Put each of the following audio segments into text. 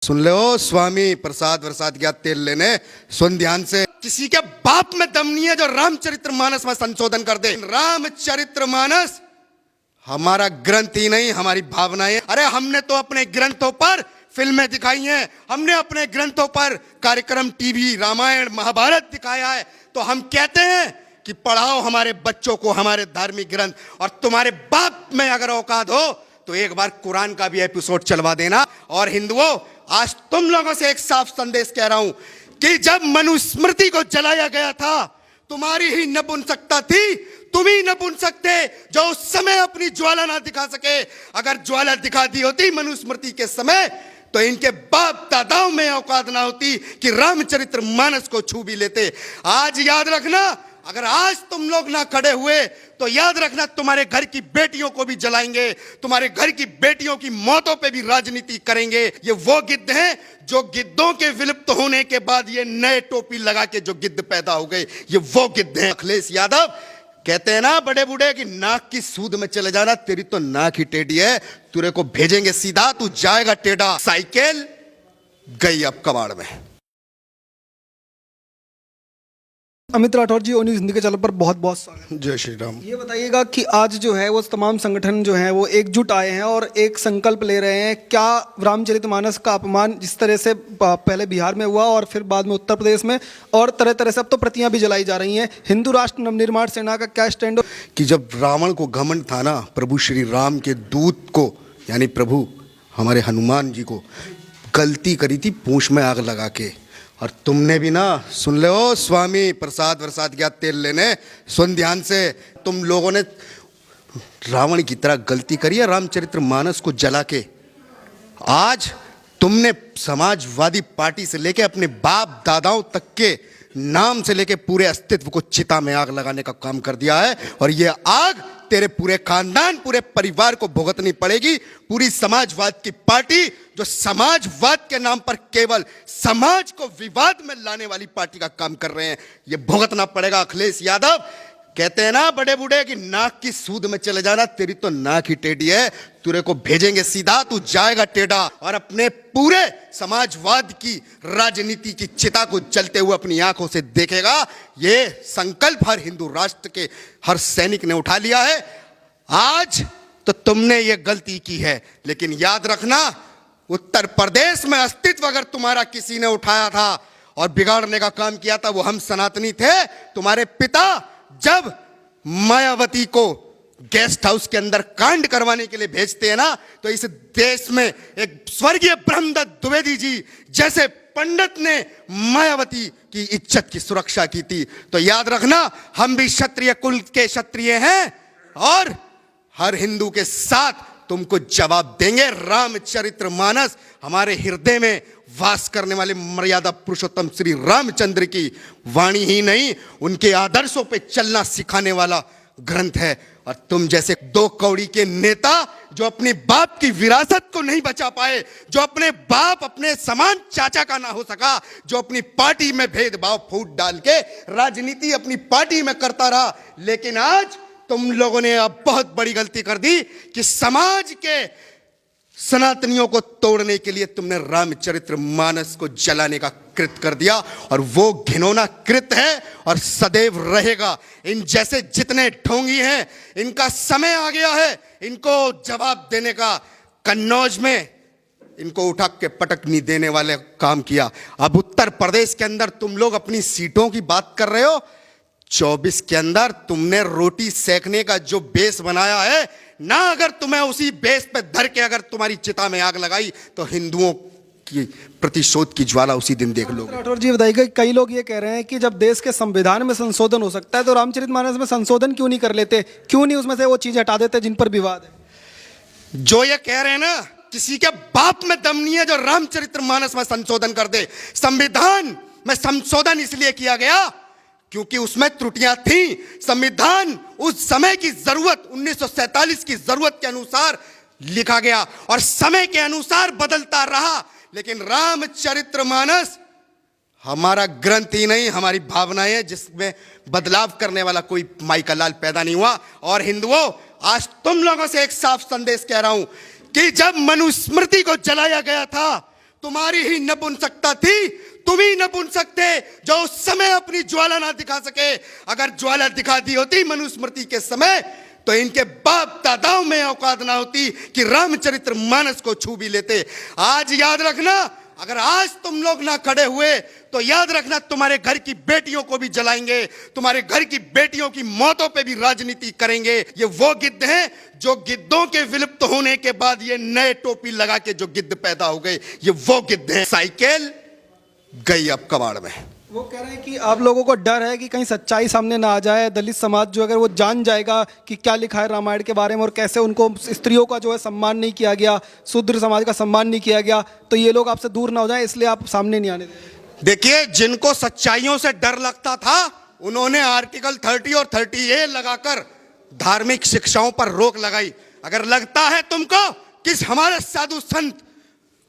सुन ले ओ स्वामी प्रसाद वरसाद गया तेल लेने। सुन ध्यान से, किसी के बाप में दम नहीं है जो रामचरितमानस में संशोधन कर दे। रामचरितमानस हमारा ग्रंथ ही नहीं, हमारी भावनाएं। अरे हमने तो अपने ग्रंथों पर फिल्में दिखाई हैं, हमने अपने ग्रंथों पर कार्यक्रम टीवी रामायण महाभारत दिखाया है। तो हम कहते हैं कि पढ़ाओ हमारे बच्चों को हमारे धार्मिक ग्रंथ। और तुम्हारे बाप में अगर औकात हो तो एक बार कुरान का भी एपिसोड चलवा देना। और हिंदुओं, आज तुम लोगों से एक साफ संदेश कह रहा हूं कि जब मनुस्मृति को जलाया गया था, तुम्हारी ही नपुंसकता थी, तुम ही नपुंसक थे जो उस समय अपनी ज्वाला ना दिखा सके। अगर ज्वाला दिखा दी होती मनुस्मृति के समय तो इनके बाप दादाओं में औकात ना होती कि रामचरितमानस को छू भी लेते। आज याद रखना, अगर आज तुम लोग ना खड़े हुए तो याद रखना तुम्हारे घर की बेटियों को भी जलाएंगे, तुम्हारे घर की बेटियों की मौतों पे भी राजनीति करेंगे। ये वो गिद्ध हैं जो गिद्धों के विलुप्त होने के बाद ये नए टोपी लगा के जो गिद्ध पैदा हो गए, ये वो गिद्ध हैं। अखिलेश यादव कहते हैं ना बड़े बूढ़े कि नाक की सूद में चले जाना, तेरी तो नाक ही टेढ़ी है, तेरे को भेजेंगे सीधा, तू जाएगा टेढ़ा। साइकिल गई अब कबाड़ में। अमित राठौर जी, ओ न्यूज़ हिंदी के चैनल पर बहुत बहुत स्वागत। जय श्री राम। ये बताइएगा कि आज जो है वो तमाम संगठन जो हैं वो एकजुट आए हैं और एक संकल्प ले रहे हैं। क्या रामचरितमानस का अपमान जिस तरह से पहले बिहार में हुआ और फिर बाद में उत्तर प्रदेश में और तरह तरह से अब तो प्रतियां भी जलाई जा रही हैं, हिंदू राष्ट्र नवनिर्माण सेना का क्या स्टैंड हो? कि जब रावण को घमंड था ना, प्रभु श्री राम के दूत को यानी प्रभु हमारे हनुमान जी को गलती करी थी पूंछ में आग लगा के। और तुमने भी ना, सुन ले ओ स्वामी प्रसाद वरसाद गया तेल लेने। सुन ध्यान से, तुम लोगों ने रावण की तरह गलती करी है रामचरितमानस को जला के। आज तुमने समाजवादी पार्टी से लेके अपने बाप दादाओं तक के नाम से लेके पूरे अस्तित्व को चिता में आग लगाने का काम कर दिया है। और ये आग तेरे पूरे खानदान पूरे परिवार को भुगतनी पड़ेगी। पूरी समाजवाद की पार्टी जो समाजवाद के नाम पर केवल समाज को विवाद में लाने वाली पार्टी का काम कर रहे हैं, ये भुगतना पड़ेगा। अखिलेश यादव कहते हैं ना बड़े बूढ़े कि नाक की सूद में चले जाना, तेरी तो नाक ही टेढ़ी है, तेरे को भेजेंगे सीधा, तू जाएगा टेढ़ा। और अपने पूरे समाजवाद की राजनीति की चिता को जलते हुए अपनी आंखों से देखेगा। ये संकल्प हर हिंदू राष्ट्र के हर सैनिक ने उठा लिया है। आज तो तुमने ये गलती की है, लेकिन याद रखना उत्तर प्रदेश में अस्तित्व अगर तुम्हारा किसी ने उठाया था और बिगाड़ने का काम किया था, वो हम सनातनी थे। तुम्हारे पिता जब मायावती को गेस्ट हाउस के अंदर कांड करवाने के लिए भेजते हैं ना, तो इस देश में एक स्वर्गीय ब्रह्मदत्त द्विवेदी जी जैसे पंडित ने मायावती की इज्जत की सुरक्षा की थी। तो याद रखना, हम भी क्षत्रिय कुल के क्षत्रिय हैं और हर हिंदू के साथ तुमको जवाब देंगे। रामचरितमानस हमारे हृदय में वास करने वाले मर्यादा पुरुषोत्तम श्री रामचंद्र की वाणी ही नहीं, उनके आदर्शों पे चलना सिखाने वाला ग्रंथ है। और तुम जैसे दो कौड़ी के नेता जो अपने बाप की विरासत को नहीं बचा पाए, जो अपने बाप अपने समान चाचा का ना हो सका, जो अपनी पार्टी में भेदभाव फूट डाल के राजनीति अपनी पार्टी में करता रहा, लेकिन आज तुम लोगों ने अब बहुत बड़ी गलती कर दी कि समाज के सनातनियों को तोड़ने के लिए तुमने रामचरितमानस को जलाने का कृत कर दिया। और वो घिनौना कृत है और सदैव रहेगा। इन जैसे जितने ढोंगी हैं, इनका समय आ गया है इनको जवाब देने का। कन्नौज में इनको उठा के पटकनी देने वाले काम किया। अब उत्तर प्रदेश के अंदर तुम लोग अपनी सीटों की बात कर रहे हो। 24 के अंदर तुमने रोटी सेकने का जो बेस बनाया है ना, अगर तुम्हें उसी बेस पे धर के अगर तुम्हारी चिता में आग लगाई तो हिंदुओं की प्रतिशोध की ज्वाला उसी दिन देख लोगे। राठौर जी बताइएगा, कई लोग ये कह रहे हैं कि जब देश के संविधान में संशोधन हो सकता है तो रामचरितमानस में संशोधन क्यों नहीं कर लेते, क्यों नहीं उसमें से वो चीज हटा देते जिन पर विवाद है? जो ये कह रहे हैं ना, किसी के बाप में दम नहीं है जो रामचरितमानस में संशोधन कर दे। संविधान में संशोधन इसलिए किया गया क्योंकि उसमें त्रुटियां थी। संविधान उस समय की जरूरत 1947 की जरूरत के अनुसार लिखा गया और समय के अनुसार बदलता रहा। लेकिन रामचरितमानस हमारा ग्रंथ ही नहीं, हमारी भावनाएं हैं, जिसमें बदलाव करने वाला कोई माई का लाल पैदा नहीं हुआ। और हिंदुओं, आज तुम लोगों से एक साफ संदेश कह रहा हूं कि जब मनुस्मृति को जलाया गया था तुम्हारी ही नपुंसकता थी, तुम ही नपुंसक थे जो उस समय अपनी ज्वाला ना दिखा सके। अगर ज्वाला दिखा दी होती मनुस्मृति के समय तो इनके बाप दादाओं में औकात ना होती कि रामचरित्र मानस को छू भी लेते। आज याद रखना, अगर आज तुम लोग ना खड़े हुए तो याद रखना तुम्हारे घर की बेटियों को भी जलाएंगे, तुम्हारे घर की बेटियों की मौतों पे भी राजनीति करेंगे। ये वो गिद्ध हैं जो गिद्धों के विलुप्त होने के बाद ये नए टोपी लगा के जो गिद्ध पैदा हो गए, ये वो गिद्ध हैं। साइकिल गई अब कबाड़ में। वो कह रहे हैं कि आप लोगों को डर है कि कहीं सच्चाई सामने ना आ जाए, दलित समाज जो अगर वो जान जाएगा कि क्या लिखा है रामायण के बारे में और कैसे उनको स्त्रियों का जो है सम्मान नहीं किया गया, शूद्र समाज का सम्मान नहीं किया गया, तो ये लोग आपसे दूर ना हो जाए, इसलिए आप सामने नहीं आने दें। देखिए, जिनको सच्चाइयों से डर लगता था उन्होंने आर्टिकल 30 और 30A लगाकर धार्मिक शिक्षाओं पर रोक लगाई। अगर लगता है तुमको कि हमारे साधु संत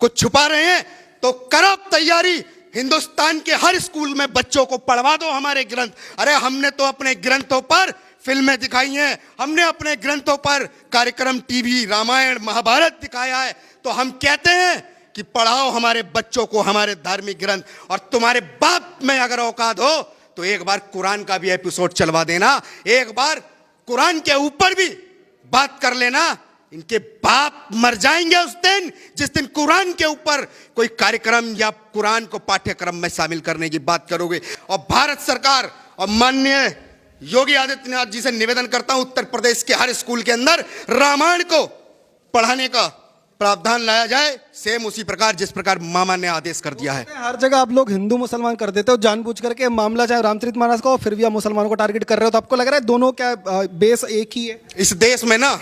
कुछ छुपा रहे हैं तो करो तैयारी, हिंदुस्तान के हर स्कूल में बच्चों को पढ़वा दो हमारे ग्रंथ। अरे हमने तो अपने ग्रंथों पर फिल्में दिखाई हैं, हमने अपने ग्रंथों पर कार्यक्रम टीवी रामायण महाभारत दिखाया है, तो हम कहते हैं कि पढ़ाओ हमारे बच्चों को हमारे धार्मिक ग्रंथ। और तुम्हारे बाप में अगर औकात हो तो एक बार कुरान का भी एपिसोड चलवा देना, एक बार कुरान के ऊपर भी बात कर लेना। इनके बाप मर जाएंगे उस दिन जिस दिन कुरान के ऊपर कोई कार्यक्रम या कुरान को पाठ्यक्रम में शामिल करने की बात करोगे। और भारत सरकार और माननीय योगी आदित्यनाथ जी से निवेदन करता हूं, उत्तर प्रदेश के हर स्कूल के अंदर रामायण को पढ़ाने का प्रावधान लाया जाए, सेम उसी प्रकार जिस प्रकार मामा ने आदेश कर दिया है। हर जगह आप लोग हिंदू मुसलमान कर देते हो जानबूझ करके, मामला चाहे रामचरितमानस का हो फिर भी आप मुसलमानों को टारगेट कर रहे हो, तो आपको लग रहा है दोनों क्या बेस एक ही है? इस देश में ना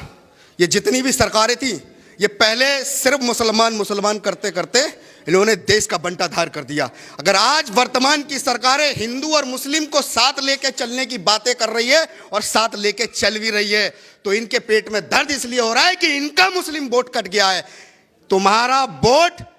ये जितनी भी सरकारें थी, ये पहले सिर्फ मुसलमान करते करते इन्होंने देश का बंटाधार कर दिया। अगर आज वर्तमान की सरकारें हिंदू और मुस्लिम को साथ लेके चलने की बातें कर रही है और साथ लेके चल भी रही है, तो इनके पेट में दर्द इसलिए हो रहा है कि इनका मुस्लिम वोट कट गया है। तुम्हारा वोट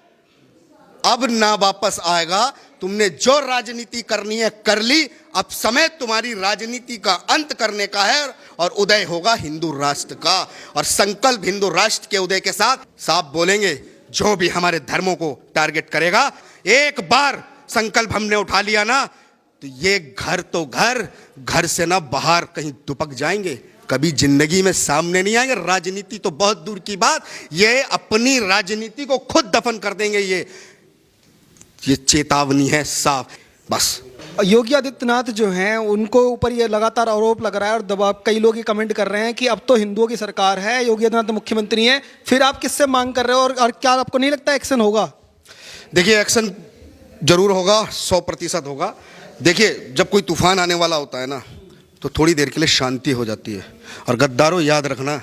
अब ना वापस आएगा। तुमने जो राजनीति करनी है कर ली, अब समय तुम्हारी राजनीति का अंत करने का है और उदय होगा हिंदू राष्ट्र का। और संकल्प हिंदू राष्ट्र के उदय के साथ साफ बोलेंगे, जो भी हमारे धर्मों को टारगेट करेगा, एक बार संकल्प हमने उठा लिया ना तो ये घर तो घर से ना बाहर कहीं दुपक जाएंगे, कभी जिंदगी में सामने नहीं आएंगे। राजनीति तो बहुत दूर की बात, ये अपनी राजनीति को खुद दफन कर देंगे। ये चेतावनी है साफ। बस योगी आदित्यनाथ जो हैं उनको ऊपर ये लगातार आरोप लग रहा है और दबाव, कई लोग ये कमेंट कर रहे हैं कि अब तो हिंदुओं की सरकार है, योगी आदित्यनाथ तो मुख्यमंत्री हैं, फिर आप किससे मांग कर रहे हो और क्या आपको नहीं लगता एक्शन होगा? देखिए, एक्शन जरूर होगा, 100% होगा। देखिए, जब कोई तूफान आने वाला होता है ना तो थोड़ी देर के लिए शांति हो जाती है। और गद्दारों याद रखना,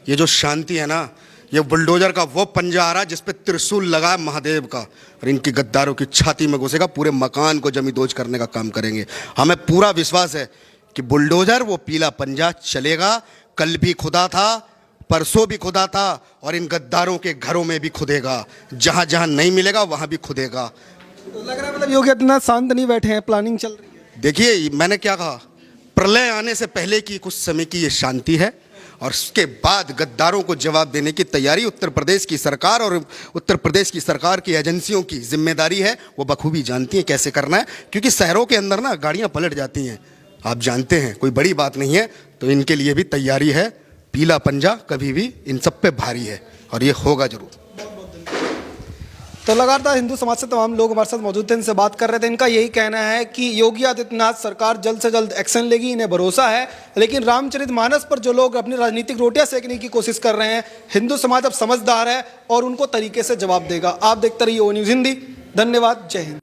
ये जो शांति है ना, ये बुलडोजर का वो पंजा आ रहा है जिसपे त्रिशूल लगा है महादेव का, और इनकी गद्दारों की छाती में घुसेगा, पूरे मकान को जमींदोज करने का काम करेंगे। हमें पूरा विश्वास है कि बुलडोजर वो पीला पंजा चलेगा। कल भी खुदा था, परसों भी खुदा था, और इन गद्दारों के घरों में भी खुदेगा। जहां जहां नहीं मिलेगा वहां भी खुदेगा। तो लग रहा है मतलब योगी आदित्यनाथ शांत नहीं बैठे हैं, प्लानिंग चल रही है। देखिए, मैंने क्या कहा, प्रलय आने से पहले की कुछ समय की ये शांति है और उसके बाद गद्दारों को जवाब देने की तैयारी उत्तर प्रदेश की सरकार और उत्तर प्रदेश की सरकार की एजेंसियों की जिम्मेदारी है। वो बखूबी जानती हैं कैसे करना है, क्योंकि शहरों के अंदर ना गाड़ियां पलट जाती हैं, आप जानते हैं, कोई बड़ी बात नहीं है। तो इनके लिए भी तैयारी है, पीला पंजा कभी भी इन सब पे भारी है और ये होगा जरूर। तो लगातार हिंदू समाज से तमाम लोग हमारे साथ मौजूद थे, इनसे बात कर रहे थे। इनका यही कहना है कि योगी आदित्यनाथ सरकार जल्द से जल्द एक्शन लेगी, इन्हें भरोसा है। लेकिन रामचरितमानस पर जो लोग अपनी राजनीतिक रोटियां सेकने की कोशिश कर रहे हैं, हिंदू समाज अब समझदार है और उनको तरीके से जवाब देगा। आप देखते रहिए ओ न्यूज़ हिंदी। धन्यवाद, जय हिंद।